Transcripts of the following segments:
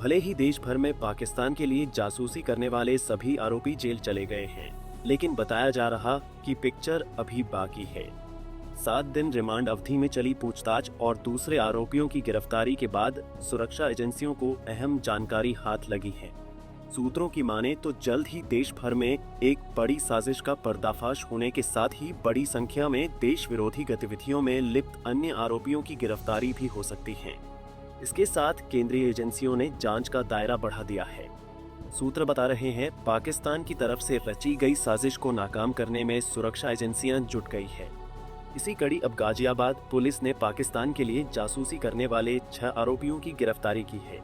भले ही देश भर में पाकिस्तान के लिए जासूसी करने वाले सभी आरोपी जेल चले गए हैं, लेकिन बताया जा रहा कि पिक्चर अभी बाकी है। 7 दिन रिमांड अवधि में चली पूछताछ और दूसरे आरोपियों की गिरफ्तारी के बाद सुरक्षा एजेंसियों को अहम जानकारी हाथ लगी है। सूत्रों की माने तो जल्द ही देश भर में एक बड़ी साजिश का पर्दाफाश होने के साथ ही बड़ी संख्या में देश विरोधी गतिविधियों में लिप्त अन्य आरोपियों की गिरफ्तारी भी हो सकती है। इसके साथ केंद्रीय एजेंसियों ने जांच का दायरा बढ़ा दिया है। सूत्र बता रहे हैं, पाकिस्तान की तरफ से रची गई साजिश को नाकाम करने में सुरक्षा एजेंसियां जुट गई है। इसी कड़ी अब गाजियाबाद पुलिस ने पाकिस्तान के लिए जासूसी करने वाले 6 आरोपियों की गिरफ्तारी की है।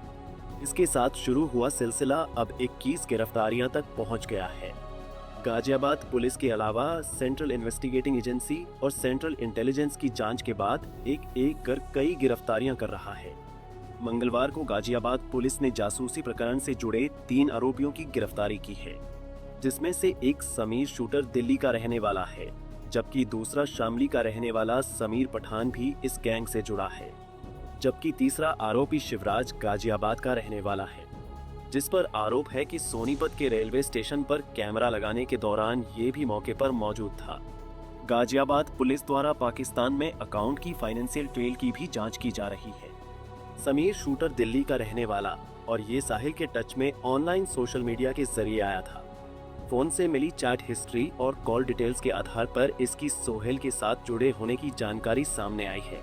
इसके साथ शुरू हुआ सिलसिला अब 21 गिरफ्तारियां तक पहुंच गया है। गाजियाबाद पुलिस के अलावा सेंट्रल इन्वेस्टिगेटिंग एजेंसी और सेंट्रल इंटेलिजेंस की जांच के बाद एक कर कई गिरफ्तारियां कर रहा है। मंगलवार को गाजियाबाद पुलिस ने जासूसी प्रकरण से जुड़े 3 आरोपियों की गिरफ्तारी की है, जिसमें से एक समीर शूटर दिल्ली का रहने वाला है, जबकि दूसरा शामली का रहने वाला समीर पठान भी इस गैंग से जुड़ा है, जबकि तीसरा आरोपी शिवराज गाजियाबाद का रहने वाला है, जिस पर आरोप है कि सोनीपत के रेलवे स्टेशन पर कैमरा लगाने के दौरान ये भी मौके पर मौजूद था। गाजियाबाद पुलिस द्वारा पाकिस्तान में अकाउंट की फाइनेंशियल ट्रेल की भी जांच की जा रही है। समीर शूटर दिल्ली का रहने वाला और ये साहिल के टच में ऑनलाइन सोशल मीडिया के जरिए आया था। फोन से मिली चैट हिस्ट्री और कॉल डिटेल्स के आधार पर इसकी सोहेल के साथ जुड़े होने की जानकारी सामने आई है।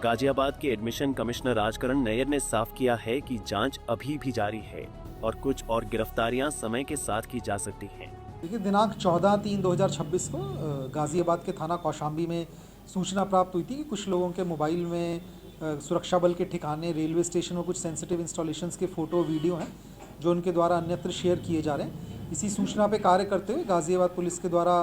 गाजियाबाद के एडमिशन कमिश्नर राजकरण नैयर ने साफ किया है कि जांच अभी भी जारी है और कुछ और गिरफ्तारियां समय के साथ की जा सकती हैं। देखिए, दिनांक 14/3/2026 को गाजियाबाद के थाना कौशाम्बी में सूचना प्राप्त हुई थी कि कुछ लोगों के मोबाइल में सुरक्षा बल के ठिकाने, रेलवे स्टेशन और कुछ सेंसिटिव इंस्टॉलेशंस के फ़ोटो वीडियो हैं जो उनके द्वारा अन्यत्र शेयर किए जा रहे हैं। इसी सूचना पे कार्य करते हुए गाजियाबाद पुलिस के द्वारा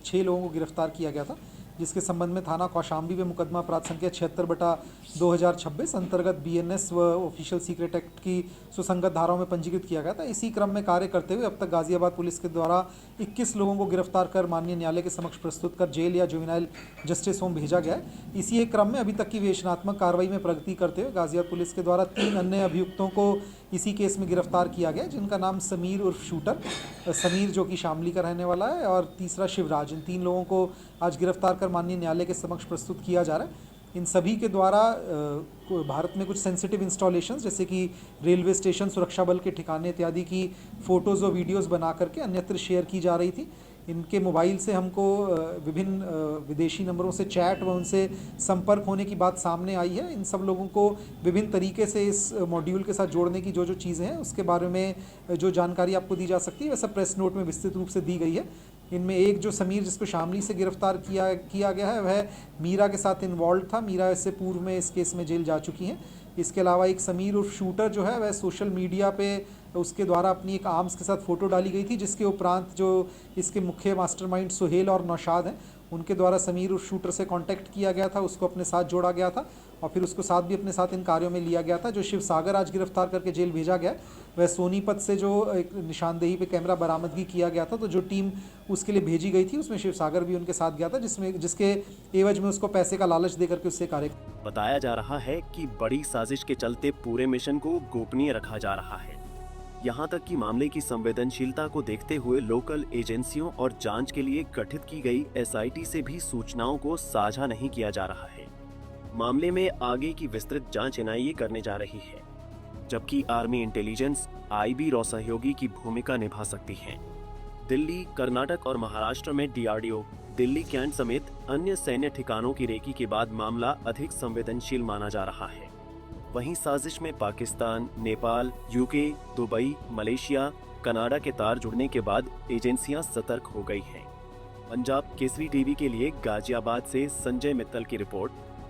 6 लोगों को गिरफ्तार किया गया था, जिसके संबंध में थाना कौशाम्बी में मुकदमा अपराध संख्या 76/2026 अंतर्गत BNS व ऑफिशियल सीक्रेट एक्ट की सुसंगत धाराओं में पंजीकृत किया गया था। इसी क्रम में कार्य करते हुए अब तक गाजियाबाद पुलिस के द्वारा 21 लोगों को गिरफ्तार कर माननीय न्यायालय के समक्ष प्रस्तुत कर जेल या जुवेनाइल जस्टिस होम भेजा गया है। इसी एक क्रम में अभी तक की विवेचनात्मक कार्रवाई में प्रगति करते हुए गाजियाबाद पुलिस के द्वारा 3 अन्य अभियुक्तों को इसी केस में गिरफ्तार किया गया, जिनका नाम समीर उर्फ शूटर, समीर जो कि शामली का रहने वाला है, और तीसरा शिवराज। इन 3 लोगों को आज गिरफ्तार कर माननीय न्यायालय के समक्ष प्रस्तुत किया जा रहा है। इन सभी के द्वारा भारत में कुछ सेंसिटिव इंस्टॉलेशंस जैसे कि रेलवे स्टेशन, सुरक्षा बल के ठिकाने इत्यादि की फ़ोटोज़ और वीडियोज़ बना करके अन्यत्र शेयर की जा रही थी। इनके मोबाइल से हमको विभिन्न विदेशी नंबरों से चैट व उनसे संपर्क होने की बात सामने आई है। इन सब लोगों को विभिन्न तरीके से इस मॉड्यूल के साथ जोड़ने की जो चीज़ें हैं उसके बारे में जो जानकारी आपको दी जा सकती है वह सब प्रेस नोट में विस्तृत रूप से दी गई है। इनमें एक जो समीर जिसको शामली से गिरफ्तार किया गया है वह मीरा के साथ इन्वॉल्व था। मीरा इससे पूर्व में इस केस में जेल जा चुकी हैं। इसके अलावा एक समीर उर्फ शूटर जो है वह सोशल मीडिया पे उसके द्वारा अपनी एक आर्म्स के साथ फ़ोटो डाली गई थी, जिसके उपरांत जो इसके मुख्य मास्टरमाइंड सुहेल और नौशाद हैं उनके द्वारा समीर उर्फ शूटर से कांटेक्ट किया गया था, उसको अपने साथ जोड़ा गया था और फिर उसको साथ भी अपने साथ इन कार्यों में लिया गया था। जो शिव सागर आज गिरफ्तार करके जेल भेजा गया वह सोनीपत से जो एक निशानदेही पे कैमरा बरामदगी किया गया था, तो जो टीम उसके लिए भेजी गई थी उसमें शिव सागर भी उनके साथ गया था, जिसके एवज में उसको पैसे का लालच दे करके उससे कार्य। बताया जा रहा है कि बड़ी साजिश के चलते पूरे मिशन को गोपनीय रखा जा रहा है। यहाँ तक कि मामले की संवेदनशीलता को देखते हुए लोकल एजेंसियों और जांच के लिए गठित की गई SIT से भी सूचनाओं को साझा नहीं किया जा रहा है। मामले में आगे की विस्तृत जांच NIA करने जा रही है, जबकि आर्मी इंटेलिजेंस IB रॉ सहयोगी की भूमिका निभा सकती है। दिल्ली, कर्नाटक और महाराष्ट्र में DRDO, दिल्ली कैंट समेत अन्य सैन्य ठिकानों की रेकी के बाद मामला अधिक संवेदनशील माना जा रहा है। वहीं साजिश में Pakistan, Nepal, UK, Dubai, Malaysia, Canada के तार जुड़ने के बाद एजेंसियां सतर्क हो गई हैं। पंजाब केसरी टीवी के लिए गाजियाबाद से संजय मित्तल की रिपोर्ट।